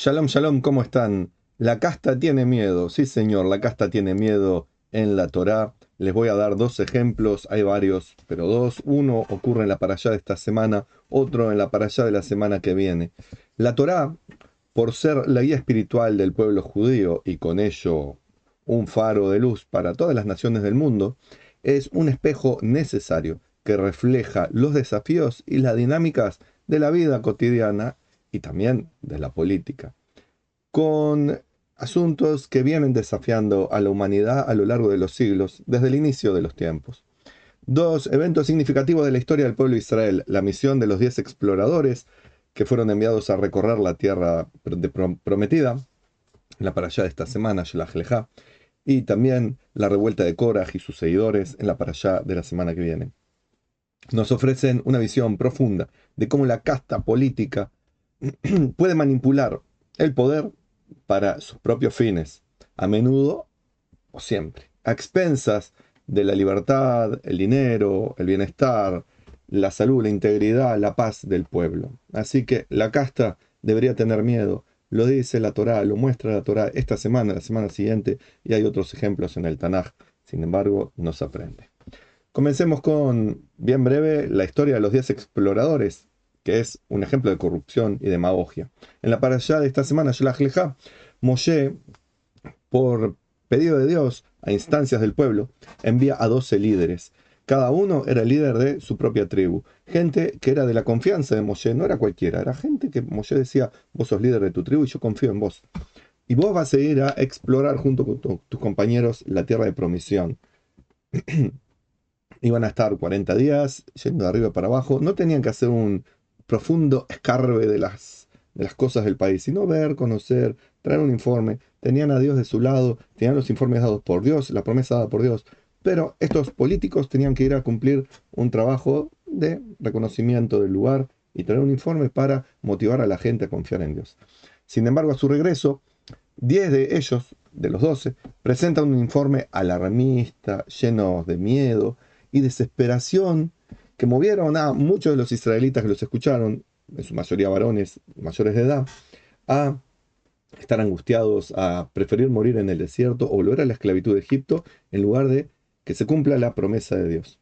Shalom, shalom, ¿cómo están? La casta tiene miedo, sí señor, la casta tiene miedo en la Torá. Les voy a dar dos ejemplos, hay varios, pero dos. Uno ocurre en la parashá de esta semana, otro en la parashá de la semana que viene. La Torá, por ser la guía espiritual del pueblo judío y con ello un faro de luz para todas las naciones del mundo, es un espejo necesario que refleja los desafíos y las dinámicas de la vida cotidiana y también de la política, con asuntos que vienen desafiando a la humanidad a lo largo de los siglos, desde el inicio de los tiempos. Dos eventos significativos de la historia del pueblo de Israel: la misión de los 10 exploradores que fueron enviados a recorrer la tierra prometida, en la parashá de esta semana, Shelach Lejá, y también la revuelta de Koraj y sus seguidores en la parashá de la semana que viene. Nos ofrecen una visión profunda de cómo la casta política puede manipular el poder para sus propios fines, a menudo o siempre, a expensas de la libertad, el dinero, el bienestar, la salud, la integridad, la paz del pueblo. Así que la casta debería tener miedo. Lo dice la Torá, lo muestra la Torá esta semana, la semana siguiente, y hay otros ejemplos en el Tanaj. Sin embargo, no se aprende. Comencemos con, bien breve, la historia de los 10 exploradores, que es un ejemplo de corrupción y demagogia. En la parashá de esta semana, Shelach Lejá, Moshe, por pedido de Dios, a instancias del pueblo, envía a 12 líderes. Cada uno era el líder de su propia tribu. Gente que era de la confianza de Moshe, no era cualquiera, era gente que Moshe decía: vos sos líder de tu tribu y yo confío en vos. Y vos vas a ir a explorar junto con tus compañeros la tierra de promisión. Iban a estar 40 días yendo de arriba para abajo. No tenían que hacer un profundo escarbe de las cosas del país, sino ver, conocer, traer un informe. Tenían a Dios de su lado, tenían los informes dados por Dios, la promesa dada por Dios. Pero estos políticos tenían que ir a cumplir un trabajo de reconocimiento del lugar y traer un informe para motivar a la gente a confiar en Dios. Sin embargo, a su regreso, 10 de ellos, de los 12, presentan un informe alarmista, lleno de miedo y desesperación, que movieron a muchos de los israelitas que los escucharon, en su mayoría varones mayores de edad, a estar angustiados, a preferir morir en el desierto o volver a la esclavitud de Egipto en lugar de que se cumpla la promesa de Dios.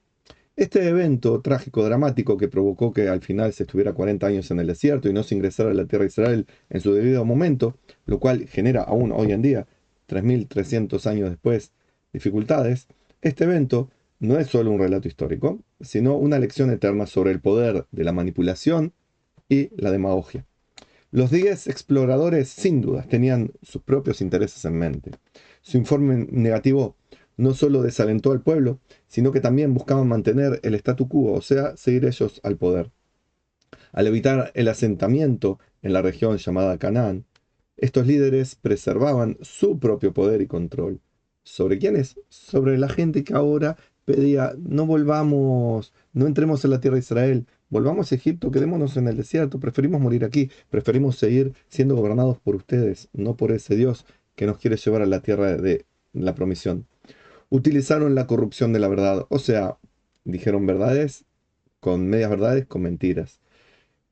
Este evento trágico, dramático, que provocó que al final se estuviera 40 años en el desierto y no se ingresara a la tierra de Israel en su debido momento, lo cual genera aún hoy en día, 3.300 años después, dificultades. Este evento no es solo un relato histórico, sino una lección eterna sobre el poder de la manipulación y la demagogia. Los 10 exploradores, sin dudas, tenían sus propios intereses en mente. Su informe negativo no solo desalentó al pueblo, sino que también buscaban mantener el statu quo, o sea, seguir ellos al poder. Al evitar el asentamiento en la región llamada Canaán, estos líderes preservaban su propio poder y control. ¿Sobre quiénes? Sobre la gente que ahora pedía: no volvamos, no entremos en la tierra de Israel, volvamos a Egipto, quedémonos en el desierto, preferimos morir aquí, preferimos seguir siendo gobernados por ustedes, no por ese Dios que nos quiere llevar a la tierra de la promisión. Utilizaron la corrupción de la verdad, o sea, dijeron verdades con medias verdades, con mentiras,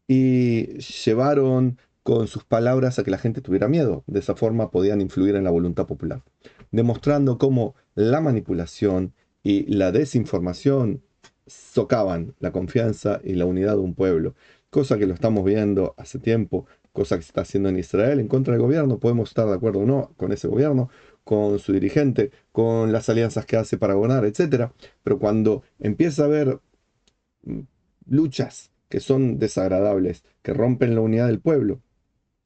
y llevaron con sus palabras a que la gente tuviera miedo. De esa forma podían influir en la voluntad popular, demostrando cómo la manipulación y la desinformación socavan la confianza y la unidad de un pueblo, cosa que lo estamos viendo hace tiempo, cosa que se está haciendo en Israel en contra del gobierno. Podemos estar de acuerdo o no con ese gobierno, con su dirigente, con las alianzas que hace para gobernar, etcétera. Pero cuando empieza a haber luchas que son desagradables, que rompen la unidad del pueblo,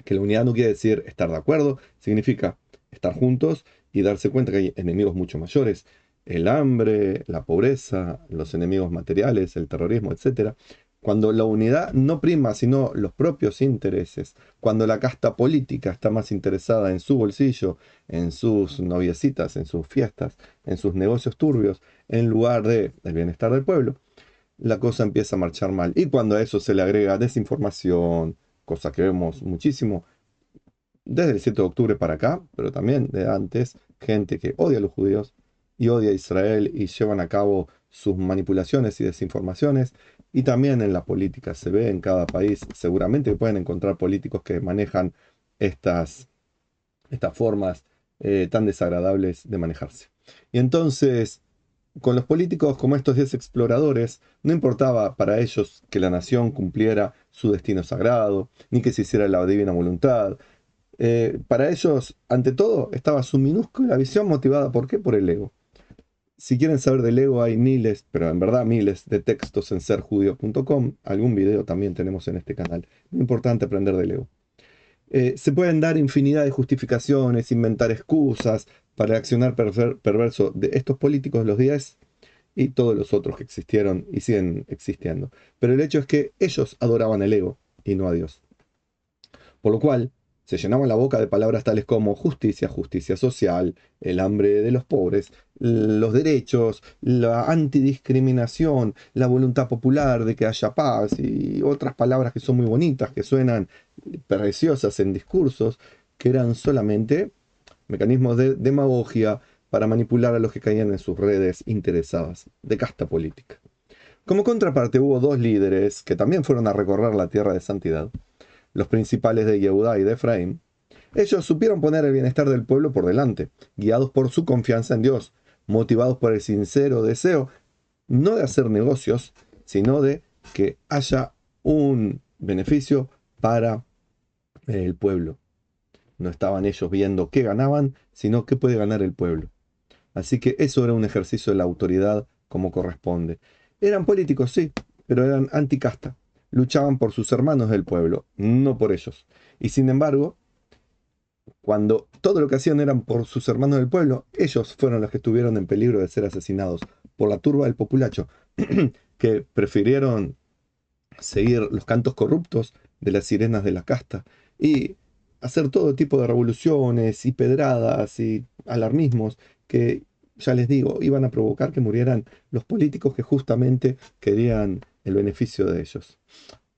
que la unidad no quiere decir estar de acuerdo, significa estar juntos y darse cuenta que hay enemigos mucho mayores: el hambre, la pobreza, los enemigos materiales, el terrorismo, etcétera. Cuando la unidad no prima, sino los propios intereses, cuando la casta política está más interesada en su bolsillo, en sus noviecitas, en sus fiestas, en sus negocios turbios, en lugar de el bienestar del pueblo, la cosa empieza a marchar mal. Y cuando a eso se le agrega desinformación, cosa que vemos muchísimo desde el 7 de octubre para acá, pero también de antes, gente que odia a los judíos y odia a Israel y llevan a cabo sus manipulaciones y desinformaciones. Y también en la política se ve en cada país, seguramente pueden encontrar políticos que manejan estas formas tan desagradables de manejarse. Y entonces, con los políticos como estos 10 exploradores, no importaba para ellos que la nación cumpliera su destino sagrado, ni que se hiciera la divina voluntad. Para ellos, ante todo, estaba su minúscula visión motivada, ¿por qué? Por el ego. Si quieren saber del ego, hay miles, pero en verdad miles de textos en serjudío.com. Algún video también tenemos en este canal. Muy importante aprender del ego. Se pueden dar infinidad de justificaciones, inventar excusas para el accionar perverso de estos políticos, los 10 y todos los otros que existieron y siguen existiendo. Pero el hecho es que ellos adoraban el ego y no a Dios. Por lo cual, se llenaban la boca de palabras tales como justicia, justicia social, el hambre de los pobres, los derechos, la antidiscriminación, la voluntad popular de que haya paz y otras palabras que son muy bonitas, que suenan preciosas en discursos, que eran solamente mecanismos de demagogia para manipular a los que caían en sus redes interesadas, de casta política. Como contraparte hubo dos líderes que también fueron a recorrer la tierra de santidad, los principales de Yehudá y de Efraín. Ellos supieron poner el bienestar del pueblo por delante, guiados por su confianza en Dios, motivados por el sincero deseo, no de hacer negocios, sino de que haya un beneficio para el pueblo. No estaban ellos viendo qué ganaban, sino qué puede ganar el pueblo. Así que eso era un ejercicio de la autoridad como corresponde. Eran políticos, sí, pero eran anticasta. Luchaban por sus hermanos del pueblo, no por ellos. Y sin embargo, cuando todo lo que hacían eran por sus hermanos del pueblo, ellos fueron los que estuvieron en peligro de ser asesinados por la turba del populacho, que prefirieron seguir los cantos corruptos de las sirenas de la casta y hacer todo tipo de revoluciones y pedradas y alarmismos que, ya les digo, iban a provocar que murieran los políticos que justamente querían el beneficio de ellos.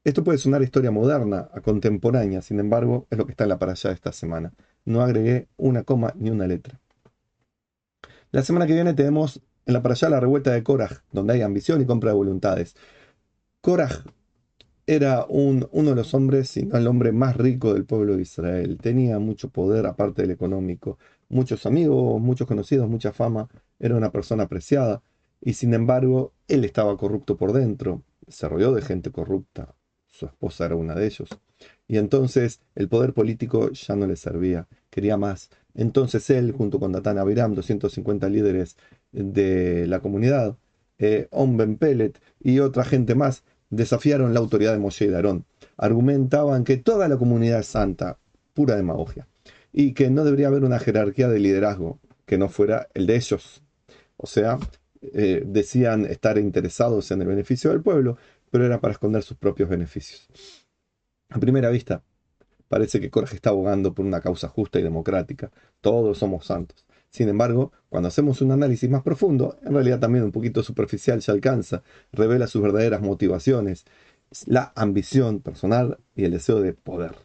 Esto puede sonar a historia moderna, a contemporánea, sin embargo, es lo que está en la para allá de esta semana. No agregué una coma ni una letra. La semana que viene tenemos en la para allá la revuelta de Koraj, donde hay ambición y compra de voluntades. Koraj era uno de los hombres, si no el hombre más rico del pueblo de Israel. Tenía mucho poder, aparte del económico, muchos amigos, muchos conocidos, mucha fama. Era una persona apreciada. Y sin embargo, él estaba corrupto por dentro. Se rodeó de gente corrupta. Su esposa era una de ellos. Y entonces el poder político ya no le servía. Quería más. Entonces él, junto con Datan Abiram, 250 líderes de la comunidad, On Ben Pellet y otra gente más, desafiaron la autoridad de Moshe y de Aarón. Argumentaban que toda la comunidad es santa, pura demagogia, y que no debería haber una jerarquía de liderazgo que no fuera el de ellos. O sea, decían estar interesados en el beneficio del pueblo, pero era para esconder sus propios beneficios. A primera vista, parece que Coraj está abogando por una causa justa y democrática. Todos somos santos. Sin embargo, cuando hacemos un análisis más profundo, en realidad también un poquito superficial se alcanza, revela sus verdaderas motivaciones, la ambición personal y el deseo de poder.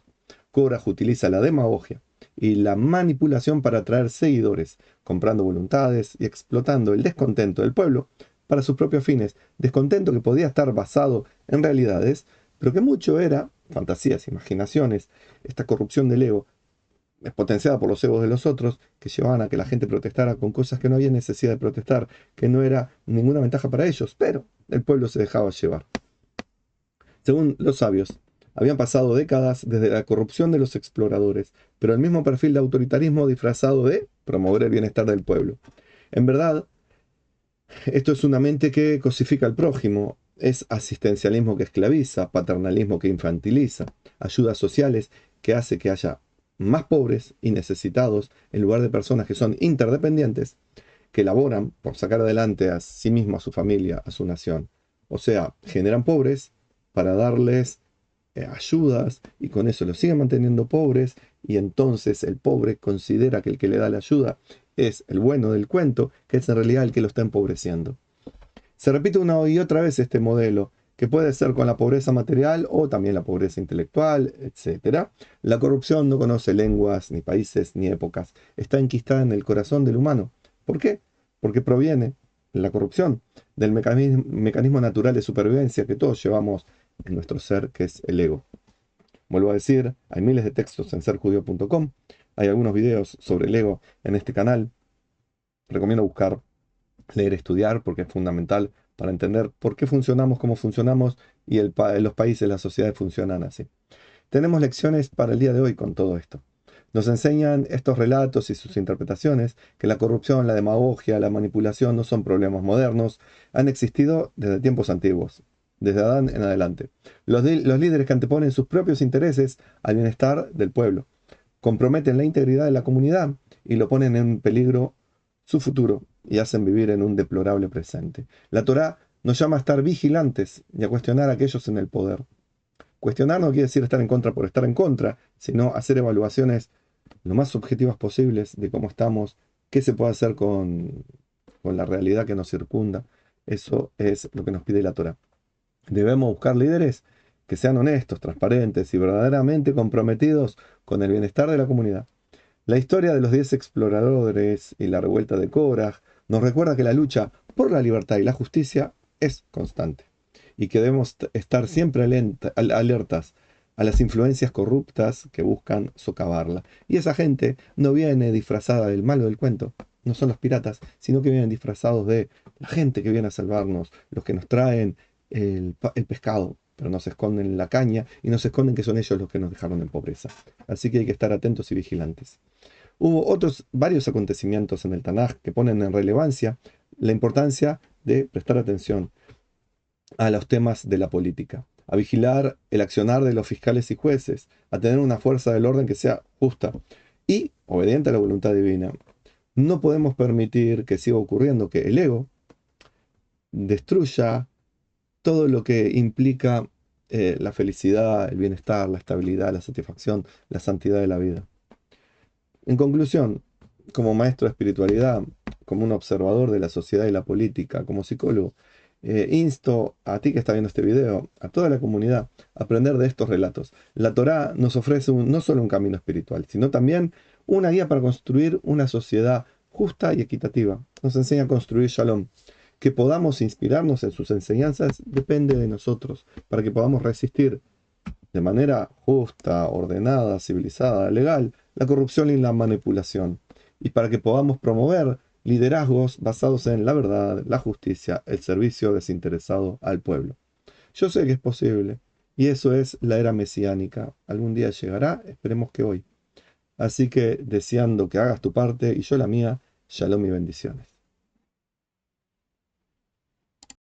Koraj utiliza la demagogia y la manipulación para atraer seguidores, comprando voluntades y explotando el descontento del pueblo para sus propios fines, descontento que podía estar basado en realidades, pero que mucho era fantasías, imaginaciones, esta corrupción del ego, es potenciada por los egos de los otros, que llevaban a que la gente protestara con cosas que no había necesidad de protestar, que no era ninguna ventaja para ellos, pero el pueblo se dejaba llevar. Según los sabios, habían pasado décadas desde la corrupción de los exploradores, pero el mismo perfil de autoritarismo disfrazado de promover el bienestar del pueblo. En verdad, esto es una mente que cosifica al prójimo, es asistencialismo que esclaviza, paternalismo que infantiliza, ayudas sociales que hace que haya más pobres y necesitados en lugar de personas que son interdependientes, que laboran por sacar adelante a sí mismo, a su familia, a su nación. O sea, generan pobres para darles ayudas y con eso los siguen manteniendo pobres y entonces el pobre considera que el que le da la ayuda es el bueno del cuento, que es en realidad el que lo está empobreciendo. Se repite una y otra vez este modelo, que puede ser con la pobreza material o también la pobreza intelectual, etc. La corrupción no conoce lenguas, ni países, ni épocas. Está enquistada en el corazón del humano. ¿Por qué? Porque proviene la corrupción del mecanismo natural de supervivencia que todos llevamos en nuestro ser, que es el ego. Vuelvo a decir, hay miles de textos en serjudío.com, hay algunos videos sobre el ego en este canal. Recomiendo buscar, leer, estudiar, porque es fundamental para entender por qué funcionamos como funcionamos y los países, las sociedades funcionan así. Tenemos lecciones para el día de hoy con todo esto. Nos enseñan estos relatos y sus interpretaciones que la corrupción, la demagogia, la manipulación no son problemas modernos, han existido desde tiempos antiguos, desde Adán en adelante. Los líderes que anteponen sus propios intereses al bienestar del pueblo, comprometen la integridad de la comunidad y lo ponen en peligro su futuro y hacen vivir en un deplorable presente. La Torá nos llama a estar vigilantes y a cuestionar a aquellos en el poder. Cuestionar no quiere decir estar en contra por estar en contra, sino hacer evaluaciones lo más objetivas posibles de cómo estamos, qué se puede hacer con la realidad que nos circunda. Eso es lo que nos pide la Torá. Debemos buscar líderes que sean honestos, transparentes y verdaderamente comprometidos con el bienestar de la comunidad. La historia de los 10 exploradores y la revuelta de Korah nos recuerda que la lucha por la libertad y la justicia es constante y que debemos estar siempre alertas a las influencias corruptas que buscan socavarla. Y esa gente no viene disfrazada del malo del cuento, no son los piratas, sino que vienen disfrazados de la gente que viene a salvarnos, los que nos traen el pescado, pero nos esconden la caña y nos esconden que son ellos los que nos dejaron en pobreza. Así que hay que estar atentos y vigilantes. Hubo varios acontecimientos en el Tanaj que ponen en relevancia la importancia de prestar atención a los temas de la política, a vigilar el accionar de los fiscales y jueces, a tener una fuerza del orden que sea justa y obediente a la voluntad divina. No podemos permitir que siga ocurriendo que el ego destruya todo lo que implica la felicidad, el bienestar, la estabilidad, la satisfacción, la santidad de la vida. En conclusión, como maestro de espiritualidad, como un observador de la sociedad y la política, como psicólogo, insto a ti que está viendo este video, a toda la comunidad, a aprender de estos relatos. La Torá nos ofrece no solo un camino espiritual, sino también una guía para construir una sociedad justa y equitativa. Nos enseña a construir Shalom. Que podamos inspirarnos en sus enseñanzas depende de nosotros, para que podamos resistir de manera justa, ordenada, civilizada, legal, la corrupción y la manipulación, y para que podamos promover liderazgos basados en la verdad, la justicia, el servicio desinteresado al pueblo. Yo sé que es posible, y eso es la era mesiánica. Algún día llegará, esperemos que hoy. Así que deseando que hagas tu parte y yo la mía, shalom y bendiciones.